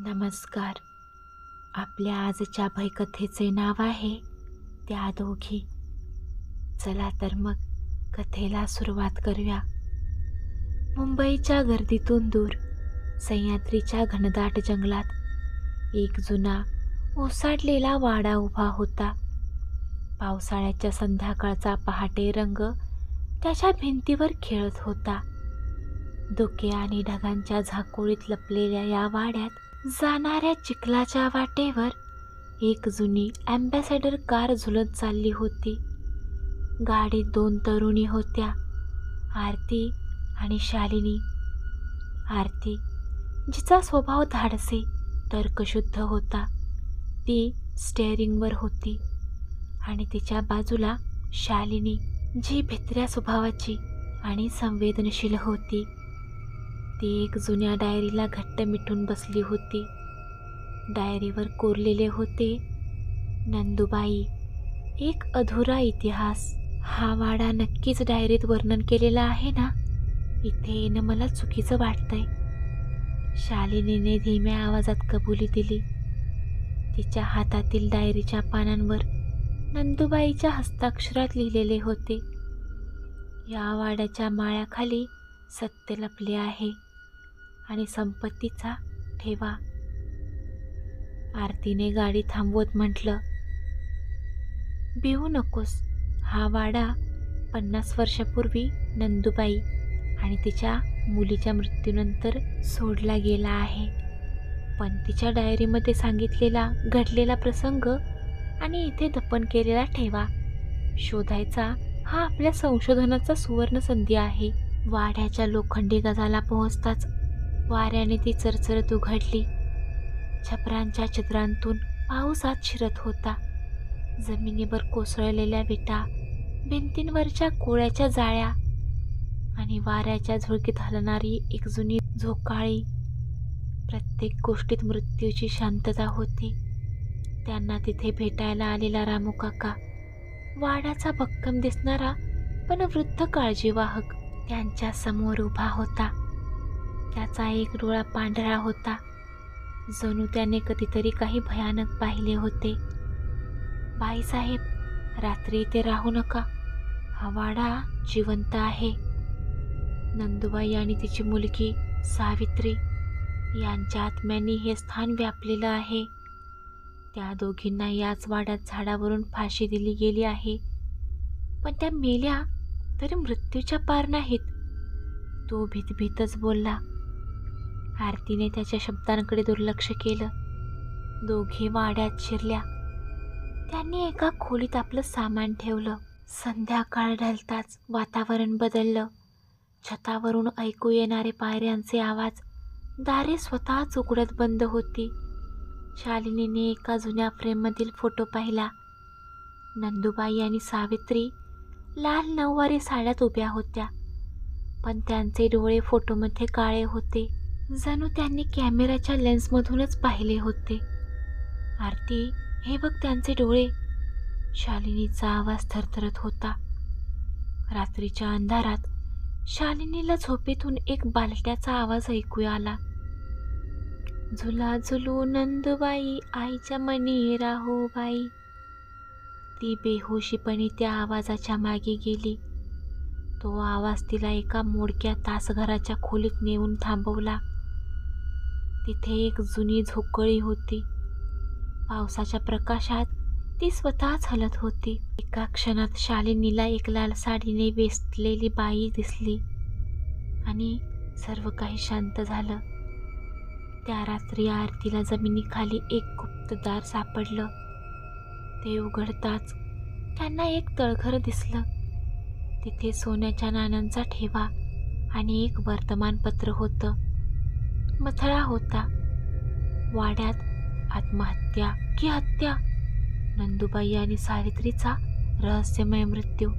नमस्कार. आपल्या आजच्या भयकथेचे नाव आहे त्या दोघी. चला तर मग कथेला सुरुवात करूया. मुंबईच्या गर्दीतून दूर सह्याद्रीच्या घनदाट जंगलात एक जुना ओसाडलेला वाडा उभा होता. पावसाळ्याच्या संध्याकाळचा पहाटे रंग त्याच्या भिंतीवर खेळत होता. धुके आणि ढगांच्या झाकोळीत लपलेल्या या वाड्यात जाणाऱ्या चिखलाच्या वाटेवर एक जुनी ॲम्बॅसेडर कार झुलत चालली होती. गाडीत 2 तरुणी होत्या, आरती आणि शालिनी. आरती, जिचा स्वभाव धाडसी तर्कशुद्ध होता, ती स्टेअरिंगवर होती आणि तिच्या बाजूला शालिनी, जी भित्र्या स्वभावाची आणि संवेदनशील होती. ती एक जुन्या डायरीला घट्ट मिटून बसली होती. डायरीवर कोरलेले होते, नंदुबाई, एक अधुरा इतिहास. हा वाडा नक्कीच डायरीत वर्णन केलेला आहे ना? इथे येणं मला चुकीचं वाटतंय. शालिनीने धीम्या आवाजात कबुली दिली. तिच्या हातातील डायरीच्या पानांवर नंदुबाईच्या हस्ताक्षरात लिहिलेले होते, या वाड्याच्या माळ्याखाली सत्य लपले आहे आणि संपत्तीचा ठेवा. आरतीने गाडी थांबवत म्हटलं, भिवू नकोस. हा वाडा 50 वर्षापूर्वी नंदुबाई आणि तिच्या मुलीच्या मृत्यूनंतर सोडला गेला आहे. पण तिच्या डायरीमध्ये सांगितलेला घडलेला प्रसंग आणि इथे दफन केलेला ठेवा शोधायचा हा आपल्या संशोधनाचा सुवर्ण संधी आहे. वाड्याच्या लोखंडी गजाला पोहोचताच वाऱ्याने ती चरचरत उघडली. छपरांच्या छिद्रांतून पाऊस आत शिरत होता. जमिनीवर कोसळलेल्या विटा, भिंतींवरच्या कोळ्याच्या जाळ्या आणि वाऱ्याच्या झुळकीत हलणारी एक जुनी झोकाळी. प्रत्येक गोष्टीत मृत्यूची शांतता होती. त्यांना तिथे भेटायला आलेला रामू काका, वाड्याचा भक्कम दिसणारा पण वृद्ध काळजीवाहक, त्यांच्या समोर उभा होता. त्याचा एक डोळा पांढरा होता, जणू त्याने कधीतरी काही भयानक पाहिले होते. बाईसाहेब, रात्री इथे राहू नका. हा वाडा जिवंत आहे. नंदुबाई आणि तिची मुलगी सावित्री यांच्या आत्म्यांनी हे स्थान व्यापलेलं आहे. त्या दोघींना याच वाड्यात झाडावरून फाशी दिली गेली आहे, पण त्या मेल्या तरी मृत्यूच्या पार नाहीत. तो भीतभीतच बोलला. आरतीने त्याच्या शब्दांकडे दुर्लक्ष केलं. दोघी वाड्यात शिरल्या. त्यांनी एका खोलीत आपलं सामान ठेवलं. संध्याकाळ ढलताच वातावरण बदललं. छतावरून ऐकू येणारे पायऱ्यांचे आवाज, दारे स्वतःच उघडत बंद होती. शालिनीने एका जुन्या फ्रेममधील फोटो पाहिला. नंदुबाई आणि सावित्री लाल नऊवारी साड्यात उभ्या होत्या, पण त्यांचे डोळे फोटोमध्ये काळे होते, जणू त्यांनी कॅमेऱ्याच्या लेन्समधूनच पाहिले होते. आरती, हे बघ त्यांचे डोळे. शालिनीचा आवाज थरथरत होता. रात्रीच्या अंधारात शालिनीला झोपेतून एक बालट्याचा आवाज ऐकू आला. झुला झुलू नंदुबाई, आईच्या मनी राहो बाई. ती बेहोशीपणे त्या आवाजाच्या मागे गेली. तो आवाज तिला एका मोडक्या तासघराच्या खोलीत नेऊन थांबवला. तिथे एक जुनी झोकळी होती. पावसाच्या प्रकाशात ती स्वतःच हलत होती. एका क्षणात शालिनीला एक लाल साडीने वेसलेली बाई दिसली आणि सर्व काही शांत झालं. त्या रात्री आरतीला जमिनीखाली एक गुप्त दार सापडलं. ते उघडताच त्यांना एक तळघर दिसलं. तिथे सोन्याच्या नाण्यांचा ठेवा आणि एक वर्तमानपत्र होतं. मथळा होता, वाड्यात आत्महत्या की हत्या, नंदुबाई आणि सावित्रीचा रहस्यमय मृत्यू.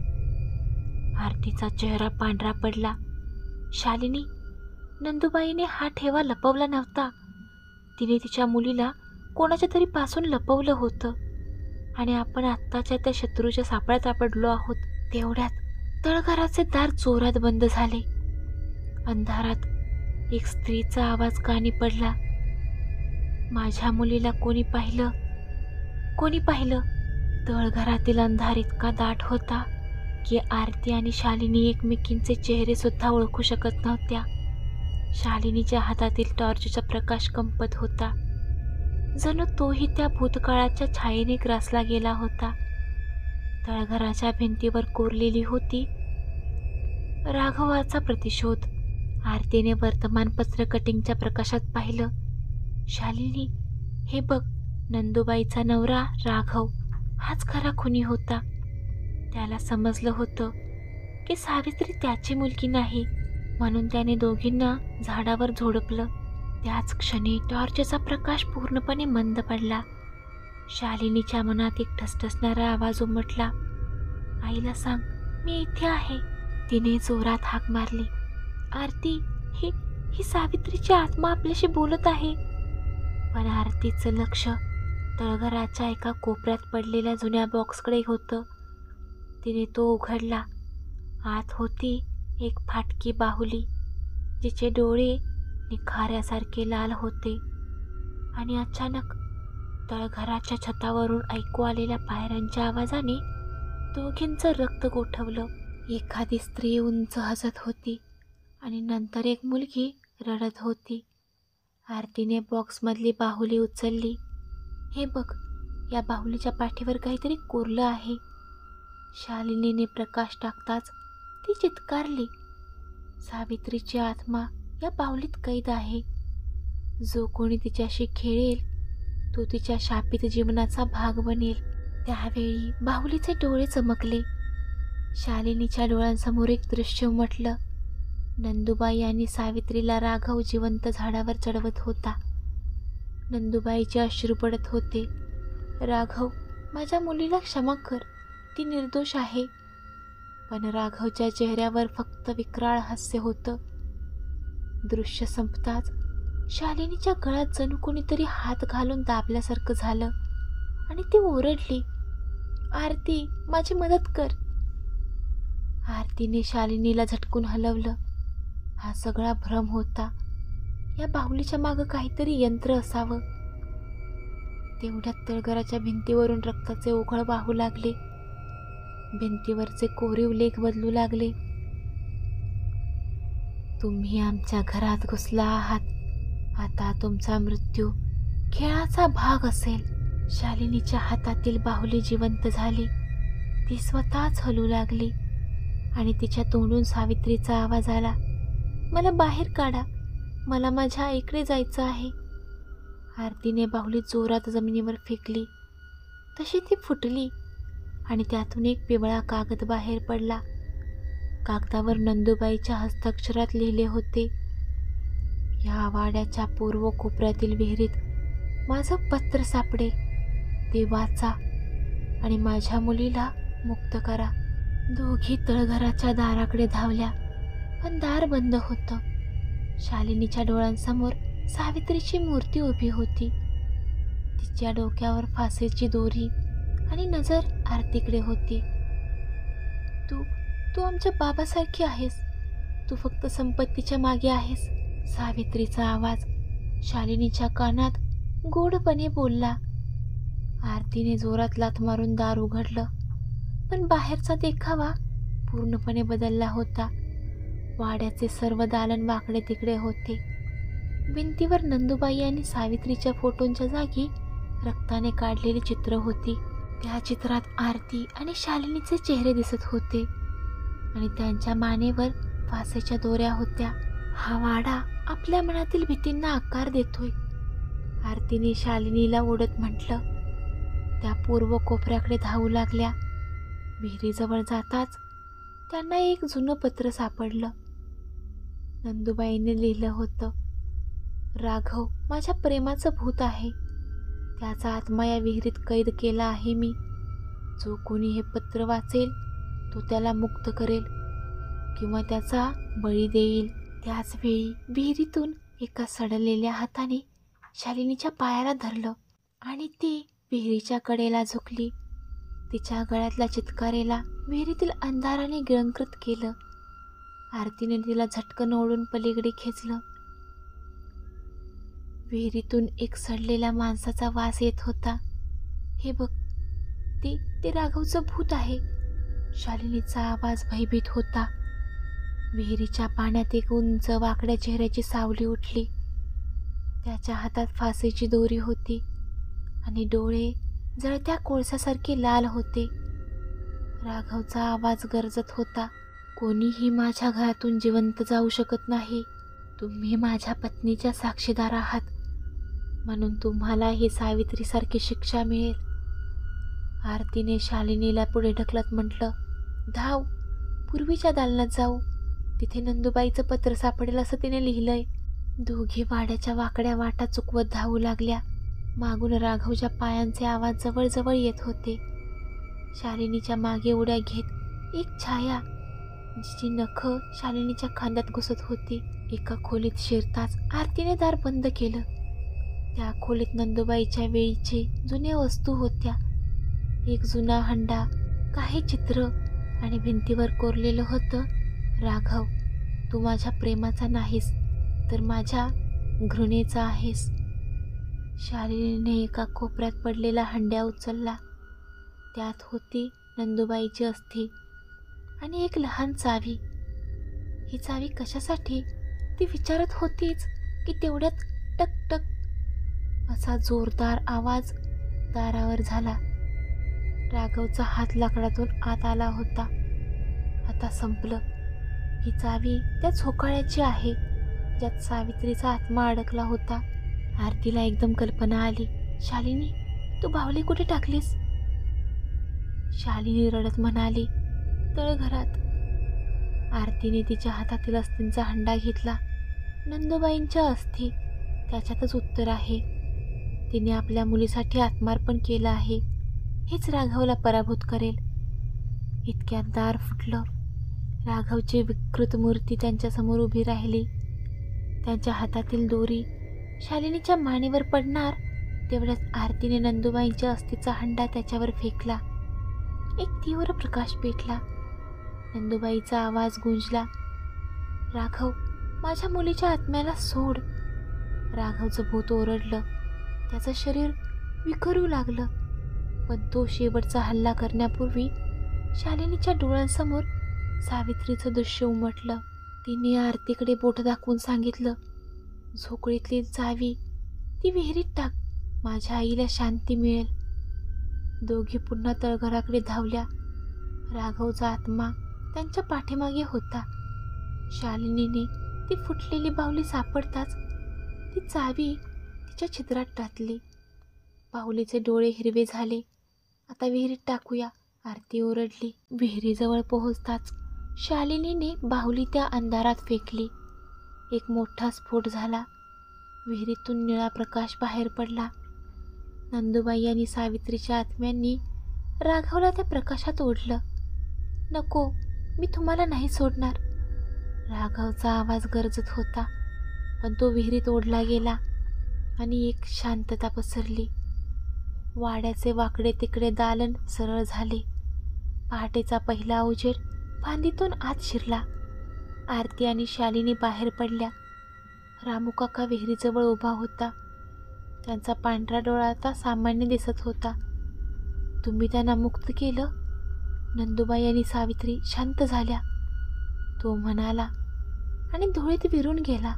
आरतीचा चेहरा पांढरा पडला. शालिनी, नंदुबाईने हा ठेवा लपवला नव्हता. तिने तिच्या मुलीला कोणाच्या तरी पासून लपवलं होतं आणि आपण आत्ताच्या त्या शत्रूच्या सापळ्यात सापडलो आहोत. तेवढ्यात तळघराचे दार जोरात बंद झाले. अंधारात एक स्त्रीचा आवाज कानी पडला. माझ्या मुलीला कोणी पाहिलं? कोणी पाहिलं? तळघरातील अंधार इतका दाट होता की आरती आणि शालिनी एकमेकींचे चेहरे सुद्धा ओळखू शकत नव्हत्या. शालिनीच्या हातातील टॉर्चचा प्रकाश कंपत होता, जणू तोही त्या भूतकाळाच्या छायेने ग्रासला गेला होता. तळघराच्या भिंतीवर कोरलेली होती, राघवाचा प्रतिशोध. आरतीने वर्तमानपत्र कटिंगच्या प्रकाशात पाहिलं. शालिनी, हे बघ, नंदूबाईचा नवरा राघव हाच खरा खुनी होता. त्याला समजलं होतं की सावित्री त्याची मुलगी नाही, म्हणून त्याने दोघींना झाडावर झोडपलं. त्याच क्षणी टॉर्चचा प्रकाश पूर्णपणे मंद पडला. शालिनीच्या मनात एक ठसठसणारा आवाज उमटला. आईला सांग, मी इथे आहे. तिने जोरात हाक मारली. आरती, ही सावित्रीची आत्मा आपल्याशी बोलत आहे. पण आरतीचं लक्ष तळघराच्या एका कोपऱ्यात पडलेल्या जुन्या बॉक्सकडे होतं. तिने तो उघडला. आत होती एक फाटकी बाहुली, जिचे डोळे निखाऱ्यासारखे लाल होते. आणि अचानक तळघराच्या छतावरून ऐकू आलेल्या पायऱ्यांच्या आवाजाने दोघींचं रक्त गोठवलं. एखादी स्त्री उंच हसत होती आणि नंतर एक मुलगी रडत होती. आरतीने बॉक्समधली बाहुली उचलली. हे बघ, या बाहुलीच्या पाठीवर काहीतरी कोरलं आहे. शालिनीने प्रकाश टाकताच ती चित्कारली. सावित्रीची आत्मा या बाहुलीत कैद आहे. जो कोणी तिच्याशी खेळेल तो तिच्या शापित जीवनाचा भाग बनेल. त्यावेळी बाहुलीचे डोळे चमकले. शालिनीच्या डोळ्यांसमोर एक दृश्य उमटलं. नंदूबाई आणि सावित्रीला राघव जिवंत झाडावर चढवत होता. नंदूबाईचे अश्रू पडत होते. राघव, माझ्या मुलीला क्षमा कर, ती निर्दोष आहे. पण राघवच्या चेहऱ्यावर फक्त विक्राळ हास्य होतं. दृश्य संपताच शालिनीच्या गळ्यात जणू कोणीतरी हात घालून दाबल्यासारखं झालं आणि ती ओरडली. आरती, माझी मदत कर. आरतीने शालिनीला झटकून हलवलं. हा सगळा भ्रम होता. या बाहुलीच्या मागं काहीतरी यंत्र असावं. तेवढ्यात तळघराच्या भिंतीवरून रक्ताचे ओघळ वाहू लागले. भिंतीवरचे कोरीव लेख बदलू लागले. तुम्ही आमच्या घरात घुसला आहात. आता तुमचा मृत्यू खेळाचा भाग असेल. शालिनीच्या हातातील बाहुली जिवंत झाली. ती स्वतःच हलू लागली आणि तिच्या तोंडून सावित्रीचा आवाज आला. मला बाहेर काढा, मला माझ्या आईकडे जायचं आहे. आरतीने बाहुली जोरात जमिनीवर फेकली. तशी ती फुटली आणि त्यातून एक पिवळा कागद बाहेर पडला. कागदावर नंदूबाईच्या हस्ताक्षरात लिहिले होते. या वाड्याच्या पूर्व कोपऱ्यातील विहिरीत माझं पत्र सापडेल. ते वाचा आणि माझ्या मुलीला मुक्त करा. दोघी तळघराच्या दाराकडे धावल्या, पण दार बंद होतं. शालिनीच्या डोळ्यांसमोर सावित्रीची मूर्ती उभी होती. तिच्या डोक्यावर फासेची दोरी आणि नजर आरतीकडे होती. तू आमच्या बाबासारखी आहेस. तू फक्त संपत्तीच्या मागे आहेस. सावित्रीचा आवाज शालिनीच्या कानात गोडपणे बोलला. आरतीने जोरात लाथ मारून दार उघडलं, पण बाहेरचा देखावा पूर्णपणे बदलला होता. वाड्याचे सर्व दालन वाकडे तिकडे होते. भिंतीवर नंदूबाई आणि सावित्रीच्या फोटोंच्या जागी रक्ताने काढलेली चित्र होती. त्या चित्रात आरती आणि शालिनीचे चेहरे दिसत होते आणि त्यांच्या मानेवर फासेच्या दोऱ्या होत्या. हा वाडा आपल्या मनातील भीतींना आकार देतोय, आरतीने शालिनीला ओढत म्हटलं. त्या पूर्व कोपऱ्याकडे धावू लागल्या. विहिरीजवळ जाताच त्यांना एक जुनं पत्र सापडलं. नंदूबाईने लिहिलं होतं, राघव माझ्या प्रेमाचं भूत आहे. त्याचा आत्मा या विहिरीत कैद केला आहे मी. जो कोणी हे पत्र वाचेल तो त्याला मुक्त करेल किंवा त्याचा बळी देईल. त्याच वेळी विहिरीतून एका सडलेल्या हाताने शालिनीच्या पायाला धरलं आणि ती विहिरीच्या कडेला झुकली. तिच्या गळ्यातल्या चितकारेला विहिरीतील अंधाराने गिळंकृत केलं. आरतीने तिला झटकन ओढून पलीकडे खेचलं. विहिरीतून एक सडलेल्या माणसाचा वास येत होता. हे बघ, ते ते राघवचं भूत आहे. शालिनीचा आवाज भयभीत होता. विहिरीच्या पाण्यात एक उंच वाकड्या चेहऱ्याची सावली उठली. त्याच्या हातात फासेची दोरी होती आणि डोळे जळत्या कोळसासारखे लाल होते. राघवचा आवाज गरजत होता, कोणीही माझ्या घरातून जिवंत जाऊ शकत नाही. तुम्ही माझ्या पत्नीच्या साक्षीदार आहात, म्हणून तुम्हाला ही सावित्रीसारखी शिक्षा मिळेल. आरतीने शालिनीला पुढे ढकलत म्हटलं, धाव, पूर्वीच्या दालनात जाऊ. तिथे नंदुबाईचं पत्र सापडेल असं तिने लिहिलंय. दोघी वाड्याच्या वाकड्या वाटा चुकवत धावू लागल्या. मागून राघवच्या पायांचे आवाज जवळजवळ येत होते. शालिनीच्या मागे उड्या घेत एक छाया, जिची नखं शालिनीच्या खांद्यात घुसत होती. एका खोलीत शिरताच आरतीने दार बंद केलं. त्या खोलीत नंदुबाईच्या वेळीचे जुन्या वस्तू होत्या. एक जुना हंडा, काही चित्र आणि भिंतीवर कोरलेलं होतं, राघव, तू माझ्या प्रेमाचा नाहीस तर माझ्या घृणेचा आहेस. शालिनीने एका कोपऱ्यात पडलेला हंड्या उचलला. त्यात होती नंदुबाईची अस्थी आणि एक लहान चावी. ही चावी कशासाठी, ती विचारत होतीच की तेवढ्यात टक टक असा जोरदार आवाज दारावर झाला. राघवचा हात लाकडातून आत आला होता. आता संपलं. ही चावी त्या झोकाळ्याची आहे ज्यात सावित्रीचा आत्मा अडकला होता. आरतीला एकदम कल्पना आली. शालिनी, तू बाहुली कुठे टाकलीस? शालिनी रडत म्हणाली, तळघरात. आरतीने तिच्या हातातील अस्थींचा हंडा घेतला. नंदुबाईंच्या अस्थी, त्याच्यातच उत्तर आहे. तिने आपल्या मुलीसाठी आत्मार्पण केलं आहे. हेच राघवला पराभूत करेल. इतक्यात दार फुटलं. राघवची विकृत मूर्ती त्यांच्यासमोर उभी राहिली. त्यांच्या हातातील दोरी शालिनीच्या मानेवर पडणार तेवढ्याच आरतीने नंदुबाईंच्या अस्थीचा हंडा त्याच्यावर फेकला. एक तीव्र प्रकाश पेटला. नंदुबाईचा आवाज गुंजला, राघव, माझ्या मुलीच्या आत्म्याला सोड. राघवचं भूत ओरडलं. त्याचं शरीर विखरू लागलं. पण तो शेवटचा हल्ला करण्यापूर्वी शालिनीच्या डोळ्यांसमोर सावित्रीचं दृश्य उमटलं. तिने आरतीकडे बोट दाखवून सांगितलं, झोकळीतली चावी ती विहिरीत टाक, माझ्या आईला शांती मिळेल. दोघी पुन्हा तळघराकडे धावल्या. राघवचा आत्मा त्यांच्या पाठीमागे होता. शालिनीने ती फुटलेली बाहुली सापडताच ती चावी तिच्या छिद्रात टाकली. बाहुलीचे डोळे हिरवे झाले. आता विहिरीत टाकूया, आरती ओरडली. विहिरीजवळ पोहोचताच शालिनीने बाहुली त्या अंधारात फेकली. एक मोठा स्फोट झाला. विहिरीतून निळा प्रकाश बाहेर पडला. नंदुबाई आणि सावित्रीच्या आत्म्यांनी राघवला त्या प्रकाशात ओढलं. नको, मी तुम्हाला नाही सोडणार. राघवचा आवाज गरजत होता, पण तो विहिरीत ओढला गेला आणि एक शांतता पसरली. वाड्याचे वाकडे तिकडे दालन सरळ झाले. पहाटेचा पहिला उजेड फांदीतून आत शिरला. आरती आणि शालिनी बाहेर पडल्या. रामूकाका विहिरीजवळ उभा होता. त्यांचा पांढरा डोळा आता सामान्य दिसत होता. तुम्ही त्यांना मुक्त केलं? नंदुबाई आणि सावित्री शांत झाल्या. तो म्हणाला आणि धुळीत विरून गेला.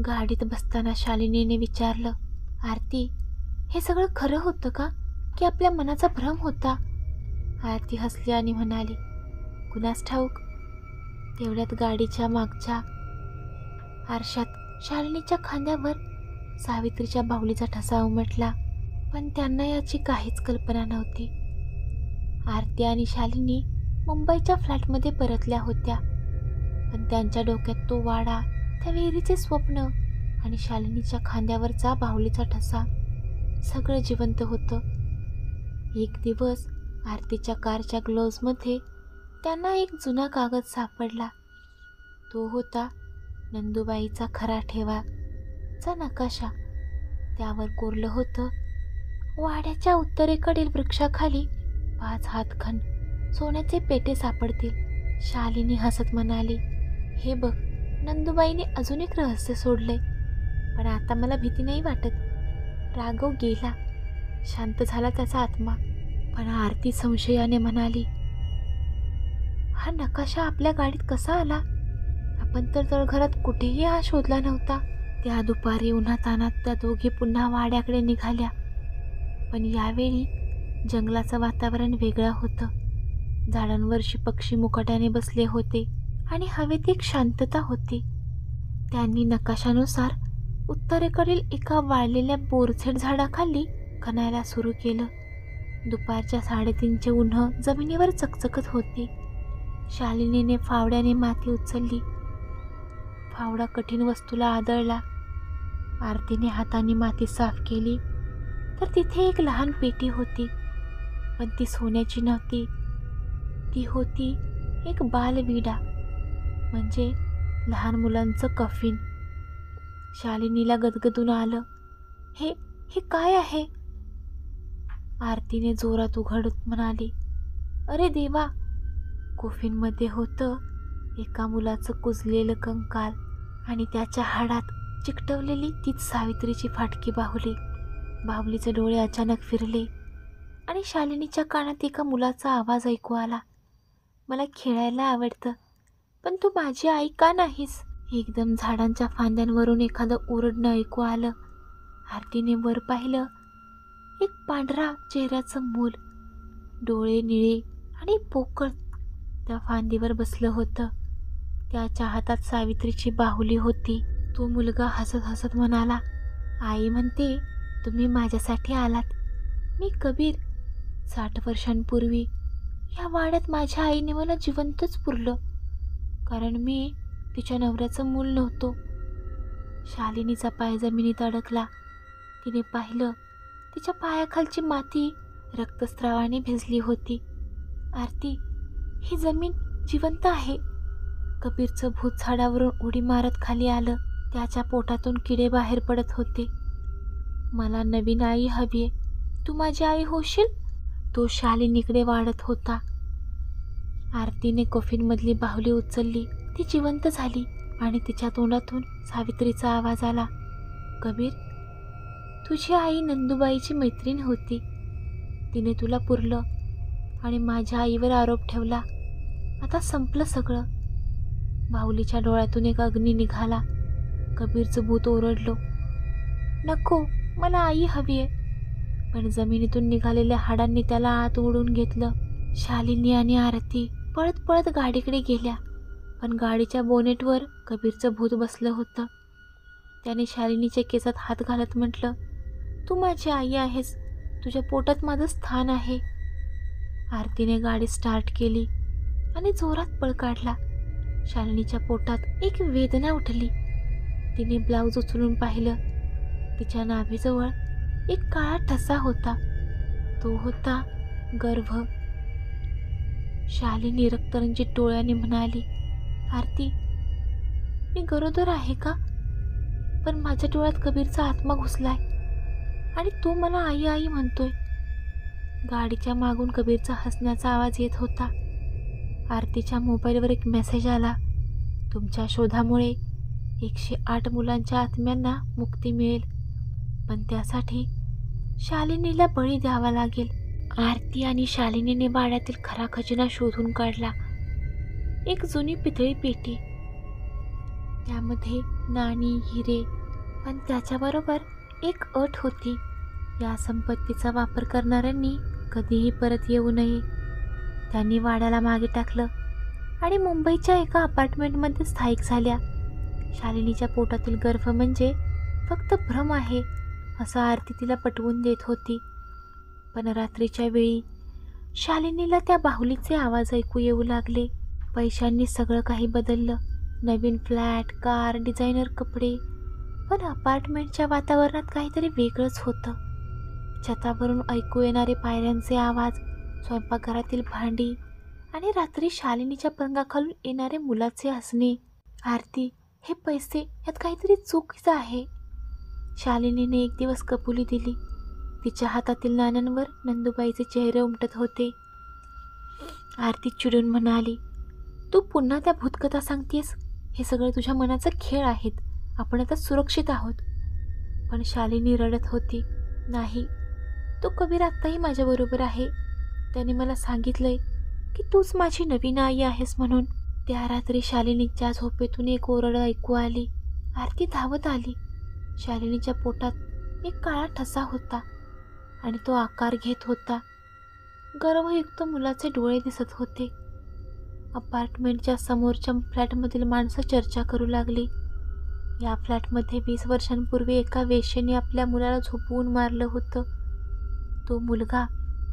गाडीत बसताना शालिनीने विचारलं, आरती, हे सगळं खरं होतं का की आपल्या मनाचा भ्रम होता? आरती हसली आणि म्हणाली, कुणास ठाऊक. तेवढ्यात गाडीच्या मागच्या आरशात शालिनीच्या खांद्यावर सावित्रीच्या बाहुलीचा ठसा उमटला, पण त्यांना याची काहीच कल्पना नव्हती. आरती आणि शालिनी मुंबईच्या फ्लॅटमध्ये परतल्या होत्या, पण त्यांच्या डोक्यात तो वाडा, त्या विहिरीचे स्वप्न आणि शालिनीच्या खांद्यावरचा बाहुलीचा ठसा सगळं जिवंत होतं. एक दिवस आरतीच्या कारच्या ग्लोव्जमध्ये त्यांना एक जुना कागद सापडला. तो होता नंदुबाईचा खरा ठेवाचा नकाशा. त्यावर कोरलं होतं, वाड्याच्या उत्तरेकडील वृक्षाखाली 5 हातखंड सोन्याचे पेटे सापडतील. शालिनी हसत म्हणाली, हे बघ, नंदुबाईने अजून एक रहस्य सोडले. पण आता मला भीती नाही वाटत. राघव गेला, शांत झाला त्याचा आत्मा. पण आरती संशयाने म्हणाली, हा नकाशा आपल्या गाडीत कसा आला? आपण तर तळघरात कुठेही हा शोधला नव्हता. त्या दुपारी उन्हातानात त्या दोघी पुन्हा वाड्याकडे निघाल्या. पण यावेळी जंगलाचं वातावरण वेगळं होतं. झाडांवरची पक्षी मुकाट्याने बसले होते आणि हवेत एक शांतता होती. त्यांनी नकाशानुसार उत्तरेकडील एका वाळलेल्या बोरझेड झाडाखाली खणायला सुरू केलं. दुपारच्या 3:30चे उन्ह जमिनीवर चकचकत होते. शालिनीने फावड्याने माती उचलली. फावडा कठीण वस्तूला आदळला. आरतीने हाताने माती साफ केली तर तिथे एक लहान पेटी होती. पण ती सोन्याची नव्हती. ती होती एक बालविडा, म्हणजे लहान मुलांचं कफिन. शालिनीला गदगदून आलं. हे हे काय आहे? आरतीने जोरात उघडत म्हणाली, अरे देवा! कोफिनमध्ये होतं एका मुलाचं कुजलेलं कंकाल आणि त्याच्या हाडात चिकटवलेली तीच सावित्रीची फाटकी बाहुली. बाहुलीचे डोळे अचानक फिरले आणि शालिनीच्या कानात एका मुलाचा आवाज ऐकू आला, मला खेळायला आवडतं, पण तू माझी आई का नाहीस? एकदम झाडांच्या फांद्यांवरून एखादं ओरडणं ऐकू आलं. आरतीने वर पाहिलं. एक पांढरा चेहऱ्याचं मूल, डोळे निळे आणि पोकळ, त्या फांदीवर बसलं होतं. त्याच्या हातात सावित्रीची बाहुली होती. तो मुलगा हसत हसत म्हणाला, आई म्हणते तुम्ही माझ्यासाठी आलात. मी कबीर. 60 वर्षांपूर्वी या वाड्यात माझ्या आईने मला जिवंतच पुरलं, कारण मी तिच्या नवऱ्याचं मूल नव्हतो. शालिनीचा पाय जमिनीत अडकला. तिने पाहिलं, तिच्या पायाखालची माती रक्तस्रावाने भिजली होती. आरती, ही जमीन जिवंत आहे. कबीरचं भूत झाडावरून उडी मारत खाली आलं. त्याच्या पोटातून किडे बाहेर पडत होते. मला नवीन आई हवीये. तू माझी आई होशील? तो शालिनीकडे वाढत होता. आरतीने कॉफिनमधली बाहुली उचलली. ती जिवंत झाली आणि तिच्या तोंडातून सावित्रीचा आवाज आला, कबीर, तुझी आई नंदुबाईची मैत्रीण होती. तिने तुला पुरलं आणि माझ्या आईवर आरोप ठेवला. आता संपलं सगळं. बाहुलीच्या डोळ्यातून एक अग्नी निघाला. कबीरचं भूत ओरडलो, नको, मला आई हवीये. पण जमिनीतून निघालेल्या हाडांनी त्याला आत ओढून घेतलं. शालिनी आणि आरती पळत पळत गाडीकडे गेल्या. पण गाडीच्या बोनेटवर कबीरचं भूत बसलं होतं. त्याने शालिनीच्या केसात हात घालत म्हटलं, तू माझी आई आहेस. तुझ्या पोटात माझं स्थान आहे. आरतीने गाडी स्टार्ट केली आणि जोरात पळ काढला. शालिनीच्या पोटात एक वेदना उठली. तिने ब्लाऊज उचलून पाहिलं. तिच्या नाभीजवळ एक काळा ठसा होता. तो होता गर्भ. शालिनी रक्तरंजित डोळ्याने म्हणाली, आरती, मी गरोदर आहे का? पण माझ्या डोळ्यात कबीरचा आत्मा घुसलाय आणि तो मला आई आई म्हणतोय. गाडीच्या मागून कबीरचा हसण्याचा आवाज येत होता. आरतीच्या मोबाईलवर एक मेसेज आला, तुमच्या शोधामुळे 108 मुलांच्या आत्म्यांना मुक्ती मिळेल, पण त्यासाठी शालिनीला बळी द्यावा लागेल. आरती आणि शालिनीने वाड्यातील खरा खजिना शोधून काढला. एक जुनी पितळी पेटी, त्यामध्ये नाणी, हिरे, पण त्याच्याबरोबर एक अट होती, या संपत्तीचा वापर करणाऱ्यांनी कधीही परत येऊ नये. त्यांनी वाड्याला मागे टाकलं आणि मुंबईच्या एका अपार्टमेंटमध्ये स्थायिक झाल्या. शालिनीच्या पोटातील गर्भ म्हणजे फक्त भ्रम आहे असं आरती तिला पटवून देत होती. पण रात्रीच्या वेळी शालिनीला त्या बाहुलीचे आवाज ऐकू येऊ लागले. पैशांनी सगळं काही बदललं. नवीन फ्लॅट, कार, डिझायनर कपडे, पण अपार्टमेंटच्या वातावरणात काहीतरी वेगळंच होतं. छतावरून ऐकू येणारे पायऱ्यांचे आवाज, स्वयंपाकघरातील भांडी आणि रात्री शालिनीच्या पंगाखालून येणारे मुलाचे हसणे. आरती, हे पैसे, यात काहीतरी चुकीचं आहे. शालिनीने एक दिवस कबुली दिली. तिच्या हातातील नाण्यांवर नंदुबाईचे चेहरे उमटत होते. आरती चिडून म्हणाली, तू पुन्हा त्या भूतकथा सांगतेस? हे सगळं तुझ्या मनाचा खेळ आहेत. आपण आता सुरक्षित आहोत. पण शालिनी रडत होती. नाही, तो कबीर आत्ताही माझ्याबरोबर आहे. त्याने मला सांगितलंय की तूच माझी नवीन आई आहेस म्हणून. त्या रात्री शालिनीच्या झोपेतून एक ओरड ऐकू आली. आरती धावत आली. शालिनीच्या पोटात एक काळा ठसा होता आणि तो आकार घेत होता. गर्भयुक्त मुलाचे डोळे दिसत होते. अपार्टमेंटच्या समोरच्या फ्लॅटमधील माणसं चर्चा करू लागली. या फ्लॅटमध्ये 20 वर्षांपूर्वी एका वेश्येने आपल्या मुलाला झोपवून मारलं होतं. तो मुलगा,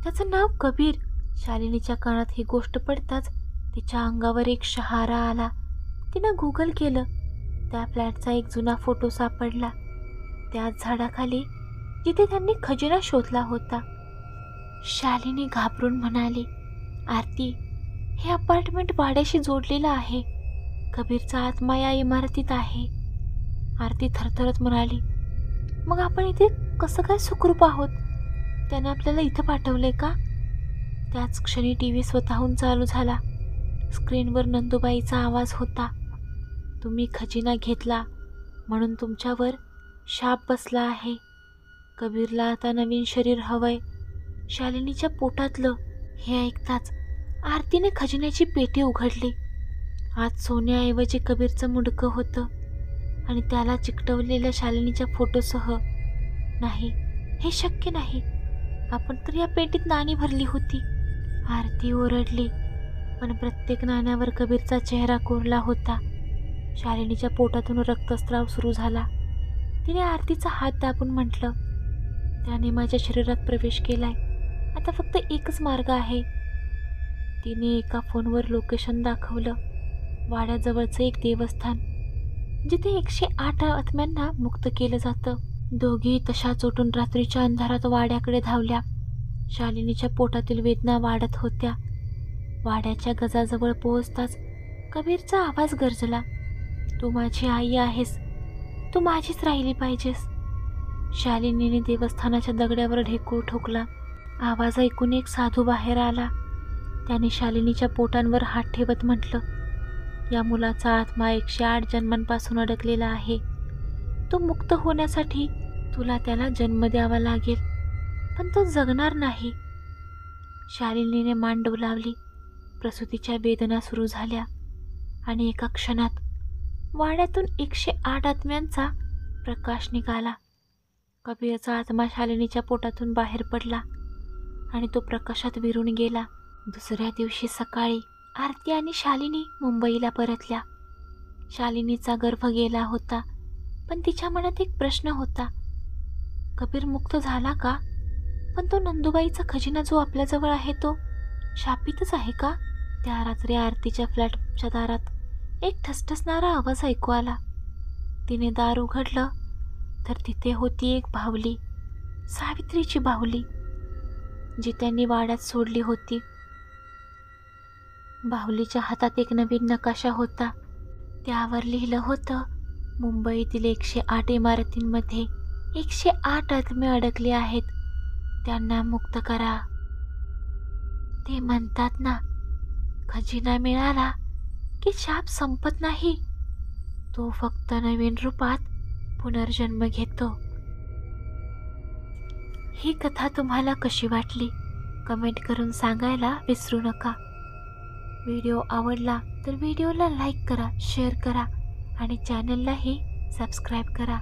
त्याचं नाव कबीर. शालिनीच्या कानात ही गोष्ट पडताच तिच्या अंगावर एक शहारा आला. तिनं गुगल केलं. त्या फ्लॅटचा एक जुना फोटो सापडला. त्याच झाडाखाली जिथे त्यांनी खजिना शोधला होता. शालिनी घाबरून म्हणाली, आरती, हे अपार्टमेंट वाड्याशी जोडलेलं आहे. कबीरचा आत्मा या इमारतीत आहे. आरती थरथरत म्हणाली, मग आपण इथे कसं काय सुखरूप आहोत? त्यानं आपल्याला इथं पाठवलंय का? त्याच क्षणी टीव्ही स्वतःहून चालू झाला. स्क्रीनवर नंदुबाईचा आवाज होता. तुम्ही खजिना घेतला म्हणून तुमच्यावर शाप बसला आहे. कबीरला आता नवीन शरीर हवंय, शालिनीच्या पोटातलं. हे ऐकताच आरतीने खजिन्याची पेटी उघडली. आत सोन्याऐवजी कबीरचं मुंडकं होतं आणि त्याला चिकटवलेल्या शालिनीच्या फोटोसह. नाही, हे शक्य नाही. आपण तर या पेटीत नाणी भरली होती. आरती ओरडली, पण प्रत्येक नाण्यावर कबीरचा चेहरा कोरला होता. शालिनीच्या पोटातून रक्तस्राव सुरू झाला. तिने आरतीचा हात दाबून म्हटलं, त्याने माझ्या शरीरात प्रवेश केलाय. आता फक्त एकच मार्ग आहे. तिने एका फोनवर लोकेशन दाखवलं. वाड्याजवळचं एक देवस्थान जिथे 108 आत्म्यांना मुक्त केलं जातं. दोघी तशाच उठून रात्रीच्या अंधारात वाड्याकडे धावल्या. शालिनीच्या पोटातील वेदना वाढत होत्या. वाड्याच्या गजाजवळ पोहोचताच कबीरचा आवाज गरजला, तू माझी आई आहेस, तू माझीच राहिली पाहिजेस. शालिनीने देवस्थानाच्या दगड्यावर ढेकूळ ठोकला. आवाज ऐकून एक साधू बाहेर आला. त्याने शालिनीच्या पोटांवर हात ठेवत म्हटलं, या मुलाचा आत्मा 108 जन्मांपासून अडकलेला आहे. तो मुक्त होण्यासाठी तुला त्याला जन्म द्यावा लागेल, पण तो जगणार नाही. शालिनीने मान डोलावली. प्रसूतीच्या वेदना सुरू झाल्या आणि एका क्षणात वाड्यातून 108 आत्म्यांचा प्रकाश निघाला. कबीरचा आत्मा शालिनीच्या पोटातून बाहेर पडला आणि तो प्रकाशात विरून गेला. दुसऱ्या दिवशी सकाळी आरती आणि शालिनी मुंबईला परतल्या. शालिनीचा गर्भ गेला होता, पण तिच्या मनात एक प्रश्न होता, कबीर मुक्त झाला का? पण तो नंदुबाईचा खजिना जो आपल्याजवळ आहे तो शापितच आहे का? त्या रात्री आरतीच्या फ्लॅटच्या दारात एक ठसठसणारा आवाज ऐकू आला. तिने दार उघडलं तर तिथे होती एक बाहुली, सावित्रीची बाहुली, जी त्यांनी वाड्यात सोडली होती. बाहुलीच्या हातात एक नवीन नकाशा होता. त्यावर लिहिलं होतं, मुंबईतील 108 इमारतींमध्ये 108 आत्मे अडकले आहेत, त्यांना मुक्त करा. ते म्हणतात ना, खजिना मिळाला की शाप संपत नाही, तो फक्त नवीन रूपात पुनर्जन्म घेतो. ही कथा तुम्हाला कशी वाटली कमेंट करून सांगायला विसरू नका. व्हिडिओ आवडला तर व्हिडिओला लाईक करा, शेअर करा आणि चॅनललाही सबस्क्राईब करा.